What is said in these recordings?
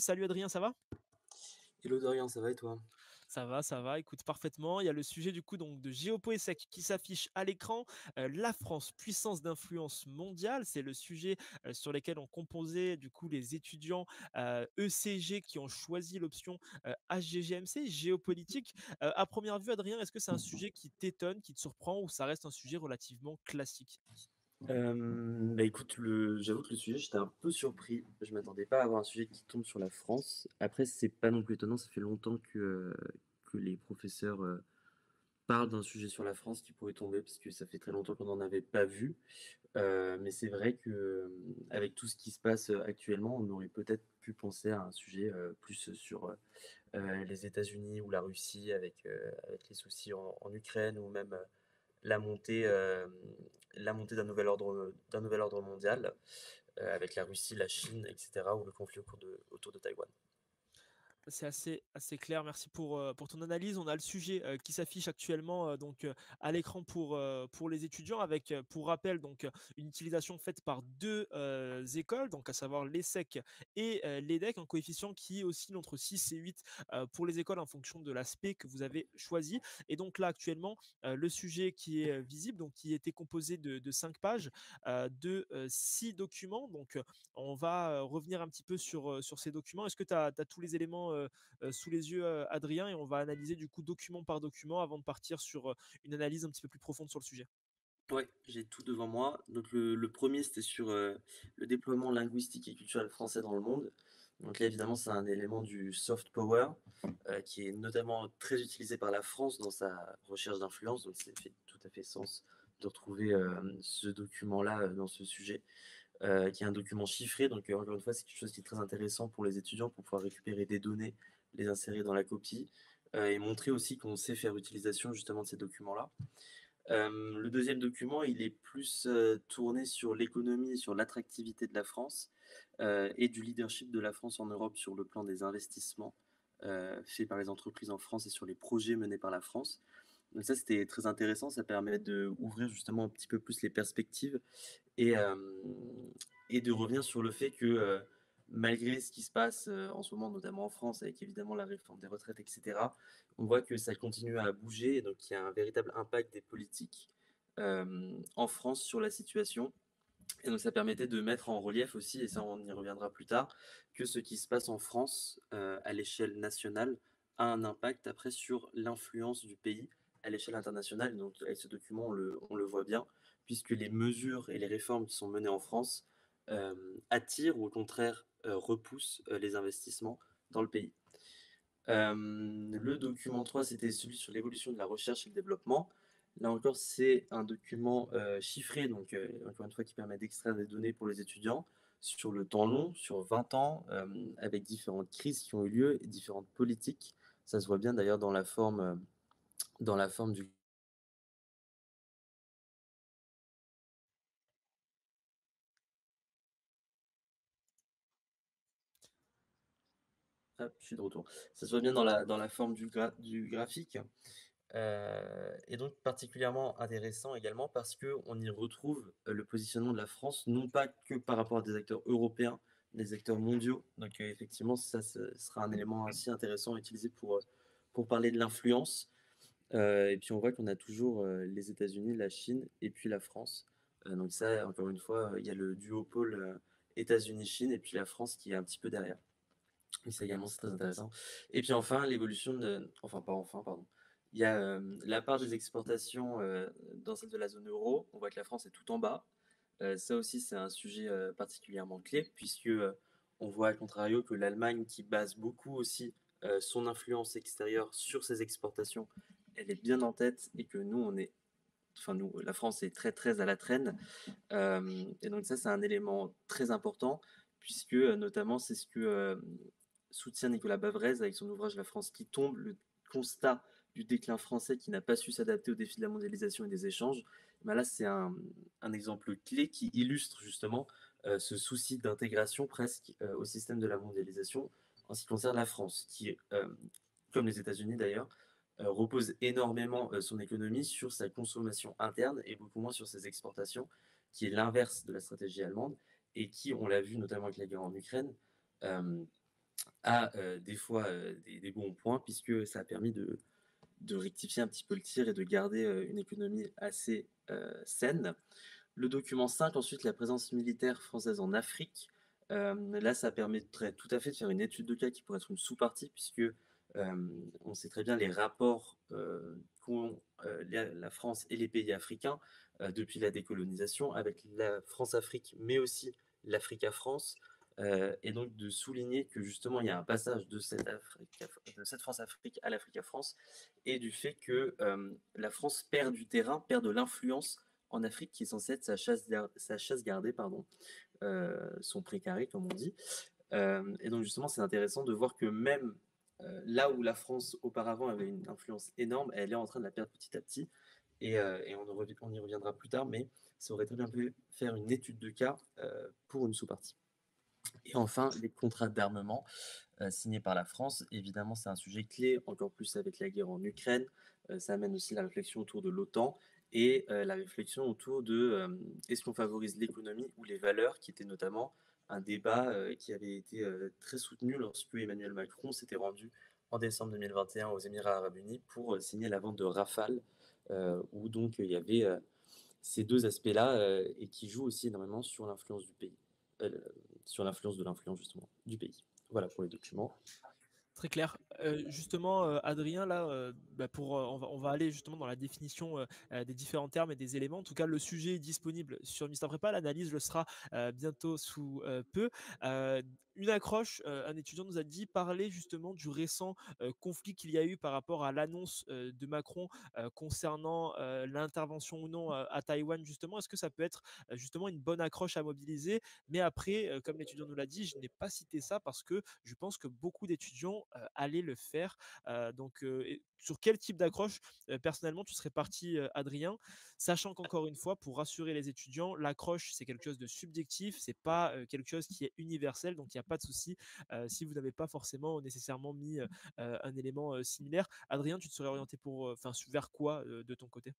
Cool, salut Adrien, ça va? Hello Dorian, ça va et toi? Ça va, écoute parfaitement. Il y a le sujet du coup donc de GeoPoESec qui s'affiche à l'écran. La France, puissance d'influence mondiale, c'est le sujet sur lequel ont composé du coup les étudiants ECG qui ont choisi l'option HGGMC, géopolitique. À première vue, Adrien, est-ce que c'est un sujet qui t'étonne, qui te surprend ou ça reste un sujet relativement classique? Écoute, j'avoue que le sujet, j'étais un peu surpris. Je m'attendais pas à avoir un sujet qui tombe sur la France. Après, c'est pas non plus étonnant, ça fait longtemps que les professeurs parlent d'un sujet sur la France qui pourrait tomber, parce que ça fait très longtemps qu'on n'en avait pas vu. Mais c'est vrai que avec tout ce qui se passe actuellement, on aurait peut-être pu penser à un sujet plus sur les États-Unis ou la Russie avec les soucis en Ukraine ou même la montée, euh, la montée d'un nouvel ordre mondial avec la Russie, la Chine, etc., ou le conflit autour de Taïwan. C'est assez clair. Merci pour ton analyse. On a le sujet qui s'affiche actuellement à l'écran pour les étudiants avec, pour rappel, une utilisation faite par deux écoles, donc à savoir l'ESSEC et l'EDEC, un coefficient qui oscille entre 6 et 8 pour les écoles en fonction de l'aspect que vous avez choisi. Et donc là, actuellement, le sujet qui est visible, donc qui était composé de 5 pages, de 6 documents. On va revenir un petit peu sur ces documents. Est-ce que tu as tous les éléments sous les yeux, Adrien, et on va analyser du coup document par document avant de partir sur une analyse un petit peu plus profonde sur le sujet. Ouais, j'ai tout devant moi. Donc le premier, c'était sur le déploiement linguistique et culturel français dans le monde. Donc là, évidemment, c'est un élément du soft power qui est notamment très utilisé par la France dans sa recherche d'influence. Donc ça fait tout à fait sens de retrouver ce document-là dans ce sujet, qui est un document chiffré. Donc encore une fois, c'est quelque chose qui est très intéressant pour les étudiants pour pouvoir récupérer des données, les insérer dans la copie et montrer aussi qu'on sait faire utilisation justement de ces documents-là. Le deuxième document, il est plus tourné sur l'économie, sur l'attractivité de la France et du leadership de la France en Europe sur le plan des investissements faits par les entreprises en France et sur les projets menés par la France. Donc ça, c'était très intéressant. Ça permet d'ouvrir justement un petit peu plus les perspectives et, euh, et de revenir sur le fait que malgré ce qui se passe en ce moment, notamment en France, avec évidemment la réforme des retraites, etc., on voit que ça continue à bouger et donc il y a un véritable impact des politiques en France sur la situation. Et donc ça permettait de mettre en relief aussi, et ça on y reviendra plus tard, que ce qui se passe en France à l'échelle nationale a un impact après sur l'influence du pays à l'échelle internationale. Donc avec ce document, on le voit bien, puisque les mesures et les réformes qui sont menées en France attirent ou au contraire repoussent les investissements dans le pays. Le document 3, c'était celui sur l'évolution de la recherche et le développement. Là encore, c'est un document chiffré, donc encore une fois, qui permet d'extraire des données pour les étudiants sur le temps long, sur 20 ans, avec différentes crises qui ont eu lieu et différentes politiques. Ça se voit bien d'ailleurs dans la forme du... Hop, je suis de retour. Ça se voit bien dans la forme du graphique. Et donc particulièrement intéressant également parce qu'on y retrouve le positionnement de la France, non pas que par rapport à des acteurs européens, des acteurs mondiaux. Donc effectivement, ça ce sera un élément aussi intéressant à utiliser pour parler de l'influence. Et puis on voit qu'on a toujours les États-Unis, la Chine et puis la France. Donc ça, encore une fois, il y a le duopole États-Unis-Chine et puis la France qui est un petit peu derrière. Et ça également, c'est très intéressant. Et puis enfin, l'évolution de... Enfin, pas enfin, pardon. Il y a la part des exportations dans celle de la zone euro. On voit que la France est tout en bas. Ça aussi, c'est un sujet particulièrement clé, puisque on voit à contrario que l'Allemagne, qui base beaucoup aussi son influence extérieure sur ses exportations, elle est bien en tête, et que nous, on est... Enfin, nous, la France est très, très à la traîne. Et donc ça, c'est un élément très important, puisque notamment, c'est ce que soutient Nicolas Bavrez avec son ouvrage La France qui tombe, le constat du déclin français qui n'a pas su s'adapter aux défis de la mondialisation et des échanges. Ben là, c'est un exemple clé qui illustre justement ce souci d'intégration presque au système de la mondialisation en ce qui concerne la France, qui, comme les États-Unis d'ailleurs, repose énormément son économie sur sa consommation interne et beaucoup moins sur ses exportations, qui est l'inverse de la stratégie allemande et qui, on l'a vu notamment avec la guerre en Ukraine, euh, a, des fois, des bons points puisque ça a permis de rectifier un petit peu le tir et de garder, une économie assez, saine. Le document 5 ensuite, la présence militaire française en Afrique. Là, ça permettrait tout à fait de faire une étude de cas qui pourrait être une sous-partie puisque, on sait très bien les rapports, qu'ont, la France et les pays africains, depuis la décolonisation avec la France-Afrique, mais aussi l'Afrique-France. Et donc de souligner que justement il y a un passage de cette France-Afrique à l'Afrique-France et du fait que, la France perd du terrain, perd de l'influence en Afrique qui est censée être sa chasse gardée, pardon, son précaré comme on dit. Et donc justement c'est intéressant de voir que même, là où la France auparavant avait une influence énorme, elle est en train de la perdre petit à petit et on y reviendra plus tard, mais ça aurait très bien pu faire une étude de cas, pour une sous-partie. Et enfin, les contrats d'armement, signés par la France. Évidemment, c'est un sujet clé, encore plus avec la guerre en Ukraine. Ça amène aussi la réflexion autour de l'OTAN et la réflexion autour de, est-ce qu'on favorise l'économie ou les valeurs, qui était notamment un débat, qui avait été, très soutenu lorsque Emmanuel Macron s'était rendu en décembre 2021 aux Émirats arabes unis pour, signer la vente de Rafale, où donc, il y avait, ces 2 aspects-là, et qui jouent aussi énormément sur l'influence du pays, heu, sur l'influence de l'influence justement du pays. Voilà pour les documents. Très clair. Justement, Adrien, là, bah, on va aller justement dans la définition, des différents termes et des éléments. En tout cas, le sujet est disponible sur Mister Prépa. L'analyse le sera, bientôt sous, peu. Heu, une accroche, un étudiant nous a dit parler justement du récent, conflit qu'il y a eu par rapport à l'annonce, de Macron, concernant, l'intervention ou non, à Taïwan justement. Est-ce que ça peut être, justement une bonne accroche à mobiliser? Mais après, comme l'étudiant nous l'a dit, je n'ai pas cité ça parce que je pense que beaucoup d'étudiants allaient le faire. Sur quel type d'accroche, personnellement, tu serais parti, Adrien? Sachant qu'encore une fois, pour rassurer les étudiants, l'accroche, c'est quelque chose de subjectif, c'est pas quelque chose qui est universel, donc il n'y a pas de souci si vous n'avez pas forcément nécessairement mis un élément similaire. Adrien, tu te serais orienté enfin, vers quoi de ton côté?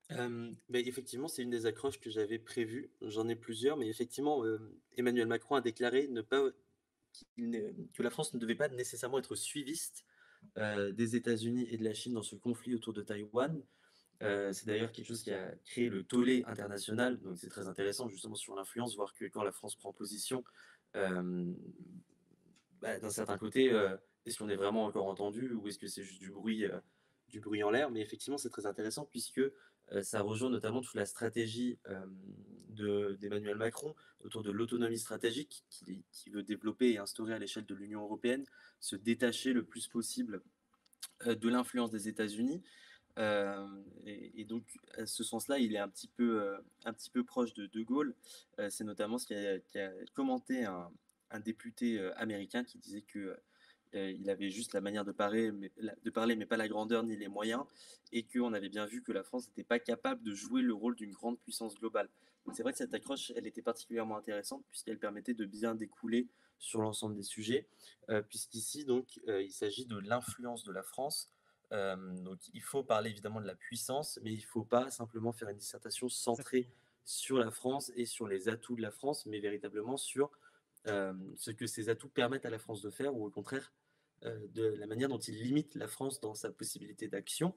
Beh, effectivement, c'est une des accroches que j'avais prévues. J'en ai plusieurs, mais effectivement, Emmanuel Macron a déclaré ne pas que la France ne devait pas nécessairement être suiviste, des États-Unis et de la Chine dans ce conflit autour de Taïwan. C'est d'ailleurs quelque chose qui a créé le tollé international, donc c'est très intéressant justement sur l'influence, voir que quand la France prend position, hem, bah, d'un certain côté, est-ce qu'on est vraiment encore entendu ou est-ce que c'est juste du bruit en l'air? Mais effectivement, c'est très intéressant puisque, ça rejoint notamment toute la stratégie, d'Emmanuel Macron autour de l'autonomie stratégique qui veut développer et instaurer à l'échelle de l'Union européenne, se détacher le plus possible, de l'influence des États-Unis. Et donc à ce sens-là, il est un petit peu proche de De Gaulle. C'est notamment ce qu'a commenté un député, américain qui disait que, il avait juste la manière de parler, mais pas la grandeur ni les moyens et qu'on avait bien vu que la France n'était pas capable de jouer le rôle d'une grande puissance globale. Donc c'est vrai que cette accroche, elle était particulièrement intéressante puisqu'elle permettait de bien découler sur l'ensemble des sujets, puisqu'ici donc, il s'agit de l'influence de la France. Donc il faut parler évidemment de la puissance, mais il ne faut pas simplement faire une dissertation centrée Exactement. sur la France et sur les atouts de la France, mais véritablement sur, ce que ces atouts permettent à la France de faire ou au contraire, de la manière dont ils limitent la France dans sa possibilité d'action.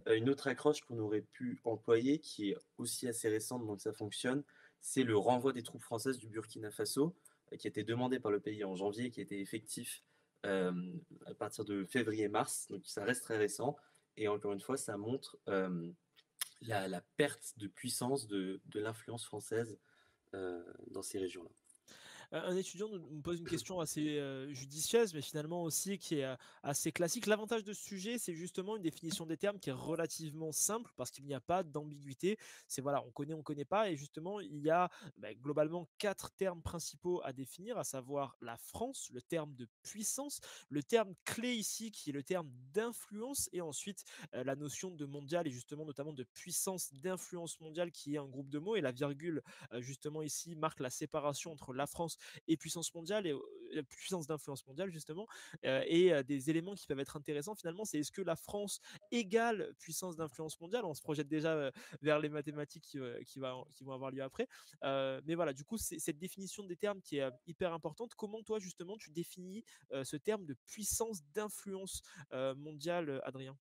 Une autre accroche qu'on aurait pu employer, qui est aussi assez récente, donc ça fonctionne, c'est le renvoi des troupes françaises du Burkina Faso, qui a été demandé par le pays en janvier, qui était effectif à partir de février-mars, donc ça reste très récent. Et encore une fois, ça montre la perte de puissance de l'influence française dans ces régions-là. Un étudiant nous pose une question assez judicieuse, mais finalement aussi qui est assez classique. L'avantage de ce sujet, c'est justement une définition des termes qui est relativement simple parce qu'il n'y a pas d'ambiguïté. C'est voilà, on connaît pas, et justement il y a globalement quatre termes principaux à définir, à savoir la France, le terme de puissance, le terme clé ici qui est le terme d'influence, et ensuite la notion de mondial et justement notamment de puissance d'influence mondiale qui est un groupe de mots, et la virgule justement ici marque la séparation entre la France et puissance mondiale et puissance d'influence mondiale justement, des éléments qui peuvent être intéressants finalement, c'est est-ce que la France égale puissance d'influence mondiale? On se projette déjà, vers les mathématiques qui vont avoir lieu après. Mais voilà, du coup, c'est cette définition des termes qui est hyper importante. Comment toi, justement, tu définis ce terme de puissance d'influence mondiale, Adrien?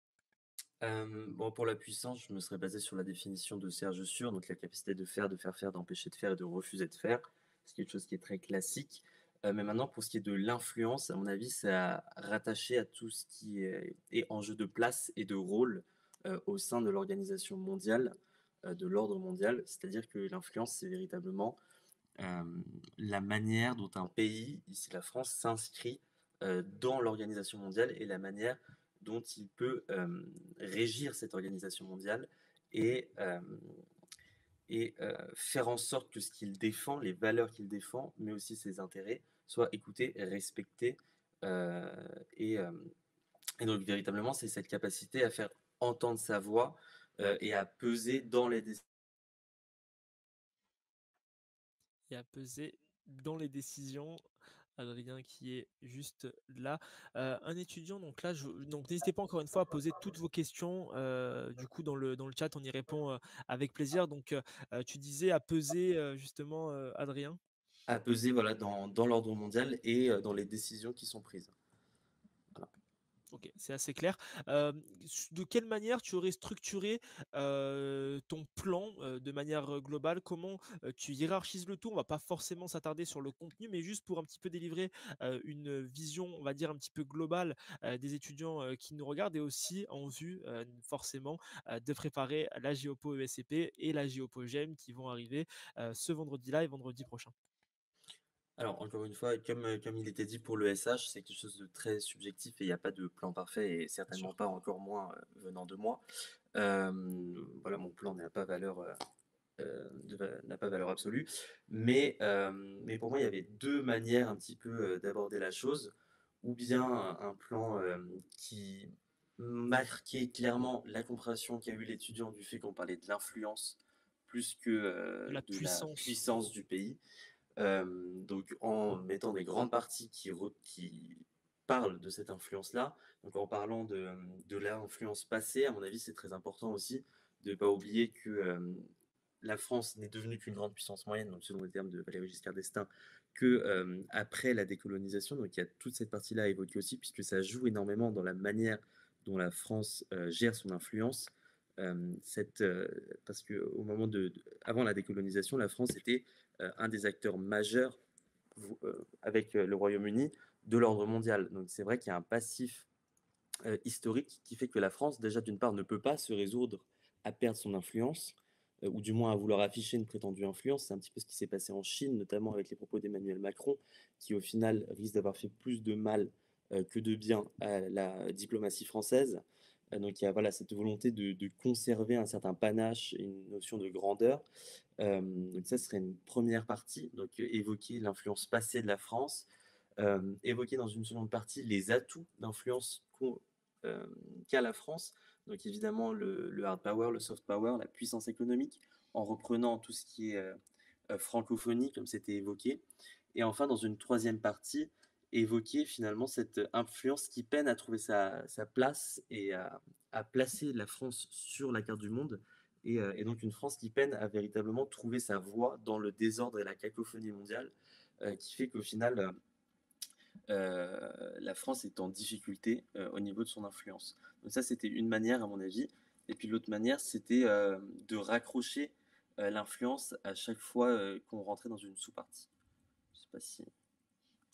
Bon, pour la puissance, je me serais basé sur la définition de Serge Sur, donc la capacité de faire faire, d'empêcher de faire et de refuser de faire. C'est quelque chose qui est très classique. Mais maintenant, pour ce qui est de l'influence, à mon avis, c'est à rattacher à tout ce qui est enjeu de place et de rôle au sein de l'organisation mondiale, de l'ordre mondial. C'est-à-dire que l'influence, c'est véritablement euh, la manière dont un pays, ici la France, s'inscrit dans l'organisation mondiale et la manière dont il peut régir cette organisation mondiale et, euh, et faire en sorte que ce qu'il défend, les valeurs qu'il défend, mais aussi ses intérêts, soient écoutés, respectés. euh, et, euh, et donc véritablement, c'est cette capacité à faire entendre sa voix et à peser dans les décisions. Et à peser dans les décisions. Adrien qui est juste là. Un étudiant, donc là, donc n'hésitez pas encore une fois à poser toutes vos questions. Du coup, dans le chat, on y répond avec plaisir. Donc, tu disais à peser justement, Adrien. À peser voilà, dans l'ordre mondial et dans les décisions qui sont prises. Voilà. Ok, c'est assez clair. De quelle manière tu aurais structuré ton plan de manière globale? Comment tu hiérarchises le tout? On va pas forcément s'attarder sur le contenu, mais juste pour un petit peu délivrer une vision, on va dire un petit peu globale des étudiants qui nous regardent et aussi en vue forcément de préparer la Géopo ESCP et la Géopo GEM qui vont arriver ce vendredi-là et vendredi prochain. Alors, encore une fois, comme il était dit pour le SH, c'est quelque chose de très subjectif et il n'y a pas de plan parfait et Bien sûr. certainement pas encore moins venant de moi. Voilà, mon plan n'a pas valeur, n'a pas valeur absolue. Mais pour moi, il y avait deux manières un petit peu d'aborder la chose. Ou bien un plan qui marquait clairement la compréhension qu'a eu l'étudiant du fait qu'on parlait de l'influence plus que De la de la puissance. puissance du pays. Donc en mettant des grandes parties qui parlent de cette influence-là, donc en parlant de l'influence passée, à mon avis, c'est très important aussi de ne pas oublier que la France n'est devenue qu'une grande puissance moyenne, donc selon les termes de Valéry Giscard d'Estaing, que après la décolonisation. Donc il y a toute cette partie-là à évoquer aussi, puisque ça joue énormément dans la manière dont la France gère son influence. Parce que au moment avant la décolonisation, la France était un des acteurs majeurs avec le Royaume-Uni de l'ordre mondial. Donc c'est vrai qu'il y a un passif historique qui fait que la France, déjà d'une part, ne peut pas se résoudre à perdre son influence, ou du moins à vouloir afficher une prétendue influence. C'est un petit peu ce qui s'est passé en Chine, notamment avec les propos d'Emmanuel Macron, qui au final risque d'avoir fait plus de mal que de bien à la diplomatie française. Donc il y a voilà, cette volonté de conserver un certain panache et une notion de grandeur. Donc ça serait une première partie, donc évoquer l'influence passée de la France, évoquer dans une seconde partie les atouts d'influence euh, qu'a la France, donc évidemment le hard power, le soft power, la puissance économique, en reprenant tout ce qui est francophonie, comme c'était évoqué, et enfin dans une troisième partie, évoquer finalement cette influence qui peine à trouver sa place et à placer la France sur la carte du monde, et donc une France qui peine à véritablement trouver sa voie dans le désordre et la cacophonie mondiale, qui fait qu'au final, la France est en difficulté au niveau de son influence. Donc ça, c'était une manière, à mon avis. Et puis l'autre manière, c'était de raccrocher l'influence à chaque fois qu'on rentrait dans une sous-partie. Je sais pas si...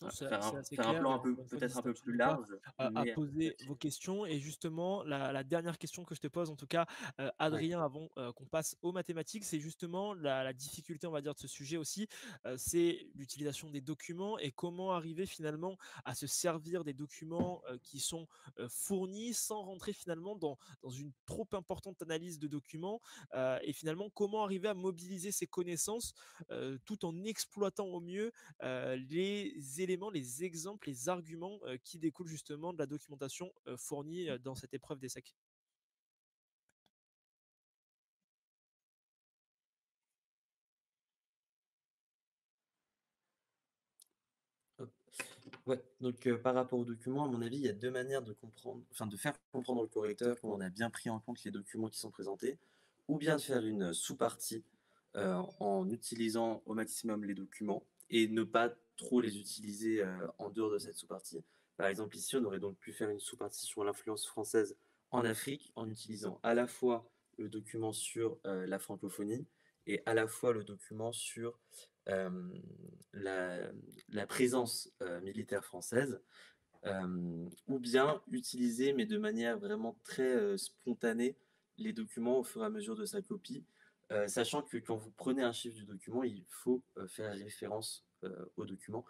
Non, Voilà. c'est assez Faire un clair plan et un peu, encore une fois, peut-être un n'hésitez peu plus absolument pas large, à mais poser là-dessus. vos questions. Et justement, la dernière question que je te pose, en tout cas, Ouais. Adrien, avant qu'on passe aux mathématiques, c'est justement la difficulté, on va dire, de ce sujet aussi, c'est l'utilisation des documents et comment arriver finalement à se servir des documents qui sont fournis sans rentrer finalement dans une trop importante analyse de documents et finalement comment arriver à mobiliser ces connaissances tout en exploitant au mieux les éléments, les exemples, les arguments qui découlent justement de la documentation fournie dans cette épreuve d'ESSEC. Ouais, donc par rapport aux documents, à mon avis, il y a 2 manières de comprendre, enfin de faire comprendre au correcteur qu'on a bien pris en compte les documents qui sont présentés, ou bien de faire une sous-partie, en utilisant au maximum les documents et ne pas trop les utiliser, en dehors de cette sous-partie. Par exemple, ici, on aurait donc pu faire une sous-partie sur l'influence française en Afrique, en utilisant à la fois le document sur, la francophonie et à la fois le document sur, hem, la la présence, militaire française, ou bien utiliser, mais de manière vraiment très, spontanée, les documents au fur et à mesure de sa copie, sachant que quand vous prenez un chiffre du document, il faut, faire référence, au document,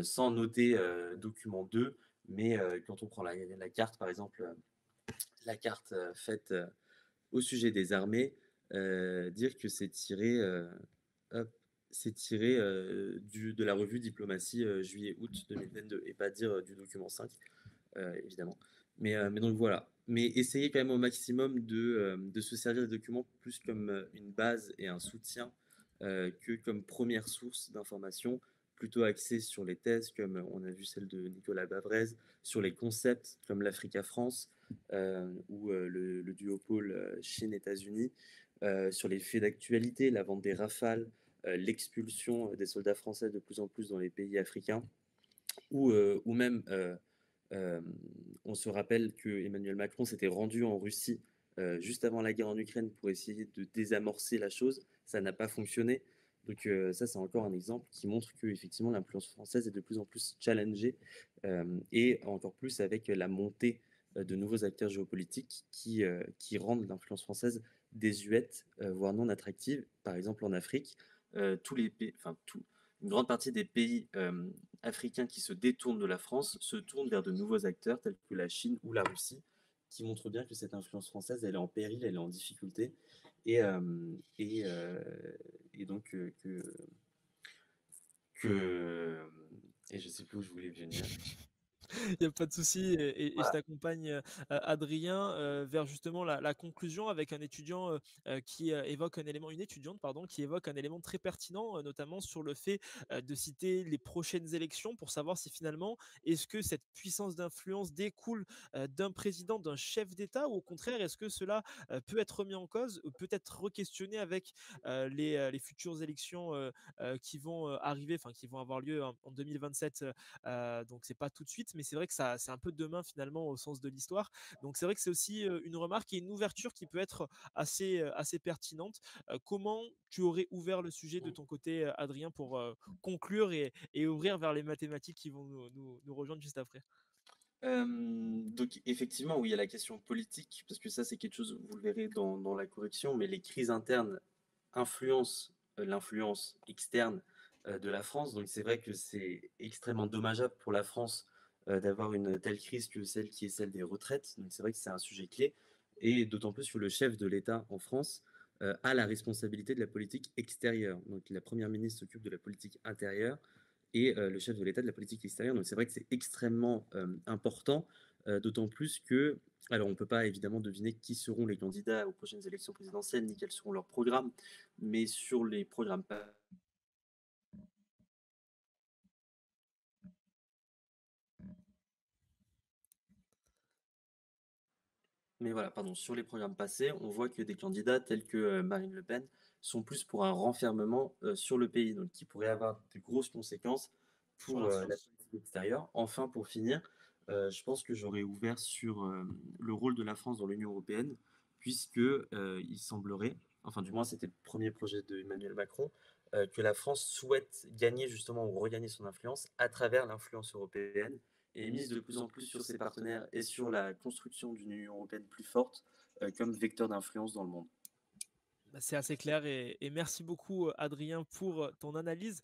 sans noter, document 2, mais quand on prend la carte, par exemple, la carte, faite, au sujet des armées, dire que c'est tiré, hop, c'est tiré, de la revue Diplomatie, juillet-août 2022 et pas dire, du document 5, évidemment. Mais donc voilà. Mais essayer quand même au maximum de se servir des documents plus comme, une base et un soutien, que comme première source d'information, plutôt axée sur les thèses comme, on a vu celle de Nicolas Bavrez, sur les concepts comme l'Africa-France, ou, le duopole, Chine-États-Unis, sur les faits d'actualité, la vente des Rafales, l'expulsion, des soldats français de plus en plus dans les pays africains ou même, on se rappelle que Emmanuel Macron s'était rendu en Russie, juste avant la guerre en Ukraine pour essayer de désamorcer la chose. Ça n'a pas fonctionné. Donc, ça, c'est encore un exemple qui montre qu'effectivement l'influence française est de plus en plus challengée, et encore plus avec la montée, de nouveaux acteurs géopolitiques qui rendent l'influence française désuète, voire non attractive. Par exemple en Afrique, tous les pays enfin tout une grande partie des pays, africains qui se détournent de la France se tournent vers de nouveaux acteurs tels que la Chine ou la Russie, qui montrent bien que cette influence française, elle est en péril, elle est en difficulté et, et donc que et je sais plus où je voulais venir. Il y a pas de souci et je Voilà. t'accompagne, Adrien, vers justement la conclusion avec un étudiant, qui, évoque un élément une étudiante pardon, qui évoque un élément très pertinent, notamment sur le fait, de citer les prochaines élections pour savoir si finalement, est-ce que cette puissance d'influence découle, d'un président, d'un chef d'État ou au contraire, est-ce que cela, peut être remis en cause ou peut être requestionné avec, les futures élections, qui vont, arriver, enfin qui vont avoir lieu en 2027, donc c'est pas tout de suite, mais c'est vrai que ça, c'est un peu demain finalement au sens de l'histoire. Donc c'est vrai que c'est aussi une remarque et une ouverture qui peut être assez pertinente. Comment tu aurais ouvert le sujet de ton côté, Adrien, pour conclure et ouvrir vers les mathématiques qui vont nous rejoindre juste après? Donc effectivement, oui, il y a la question politique, parce que ça, c'est quelque chose, vous le verrez dans la correction, mais les crises internes influencent, l'influence externe, de la France. Donc c'est vrai que c'est extrêmement dommageable pour la France, d'avoir une telle crise que celle qui est celle des retraites. Donc c'est vrai que c'est un sujet clé et d'autant plus que le chef de l'État en France, a la responsabilité de la politique extérieure. Donc la première ministre s'occupe de la politique intérieure et le chef de l'État de la politique extérieure. Donc c'est vrai que c'est extrêmement, important, d'autant plus que alors on ne peut pas évidemment deviner qui seront les candidats aux prochaines élections présidentielles, ni quels seront leurs programmes, mais sur les programmes pa mais voilà, pardon, sur les programmes passés, on voit que des candidats tels que, Marine Le Pen sont plus pour un renfermement, sur le pays, donc qui pourrait avoir de grosses conséquences Sur pour, la la France. politique extérieure. Enfin, pour finir, je pense que j'aurais ouvert sur, le rôle de la France dans l'Union européenne puisque, il semblerait, enfin du moins c'était le premier projet d'Emmanuel Macron, que la France souhaite gagner justement ou regagner son influence à travers l'influence européenne et mise de plus en plus sur ses partenaires et sur la construction d'une Union européenne plus forte, comme vecteur d'influence dans le monde. Bah, c'est assez clair et merci beaucoup, Adrien, pour ton analyse.